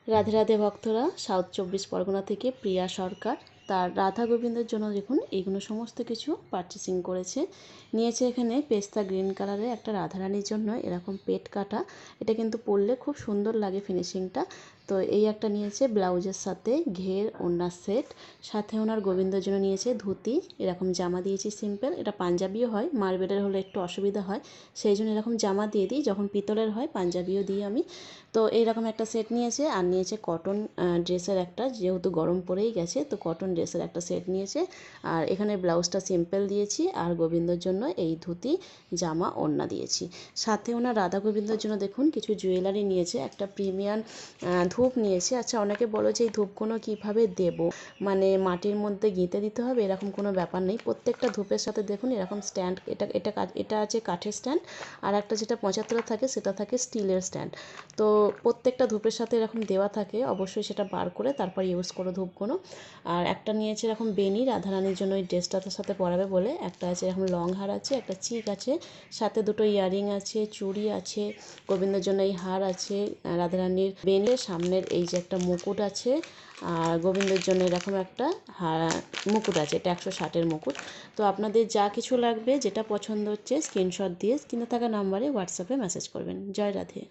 রাধে রাধে ভক্তরা, সাউথ 24 পরগনা থেকে প্রিয়া সরকার তার রাধা গোবিন্দের জন্য দেখুন এইগুলো সমস্ত কিছু পারচেসিং করেছে। নিয়েছে এখানে পেস্তা গ্রিন কালারের একটা রাধারানীর জন্য এরকম পেট কাটা, এটা কিন্তু পরলে খুব সুন্দর লাগে ফিনিশিংটা। তো এই একটা নিয়েছে ব্লাউজের সাথে ঘের ওড়নার সেট, সাথে ওনার গোবিন্দের জন্য নিয়েছে ধুতি, এরকম জামা দিয়েছি সিম্পল, এটা পাঞ্জাবিও হয়, মার্বেলের হলে একটু অসুবিধা হয় সেই জন্য এরকম জামা দিয়ে দিই, যখন পিতলের হয় পাঞ্জাবিও দিই আমি। তো এইরকম একটা সেট নিয়েছে, আর নিয়েছে কটন ড্রেসের একটা, যেহেতু গরম পড়েই গেছে তো কটন ড্রেসের একটা সেট নিয়েছে। আর এখানে ব্লাউজটা সিম্পল দিয়েছি, আর গোবিন্দর জন্য এই ধুতি জামা ওড়না দিয়েছি। সাথে ওনার রাধা গোবিন্দর জন্য দেখুন কিছু জুয়েলারি নিয়েছে, একটা প্রিমিয়াম ধূপ নিয়েছে। আচ্ছা, অনেকে বলো যে এই ধূপগুলো কীভাবে দেব, মানে মাটির মধ্যে গেঁথে দিতে হবে, এরকম কোনো ব্যাপার নেই। প্রত্যেকটা ধূপের সাথে দেখুন এরকম স্ট্যান্ড, এটা আছে কাঠের স্ট্যান্ড, আর একটা যেটা 75 থাকে সেটা থাকে স্টিলের স্ট্যান্ড। তো প্রত্যেকটা ধূপের সাথে এরকম দেওয়া থাকে, অবশ্যই সেটা বার করে তারপর ইউজ করো ধূপগুলো। আর একটা নিয়েছে এরকম বেনি, রাধারানীর জন্য ওই ড্রেসটার সাথে পরাবে বলে। একটা আছে এরকম লং হার আছে, একটা চিক আছে, সাথে দুটো ইয়ারিং আছে, চুড়ি আছে, গোবিন্দের জন্য এই হার আছে, রাধারানীর বেনির সামনের এই যে একটা মুকুট আছে, আর গোবিন্দের জন্য এরকম একটা মুকুট আছে, এটা 160-এর মুকুট। তো আপনাদের যা কিছু লাগবে, যেটা পছন্দ হচ্ছে স্ক্রিনশট দিয়ে স্ক্রিনে থাকা নাম্বারে হোয়াটসঅ্যাপে মেসেজ করবেন। জয় রাধে।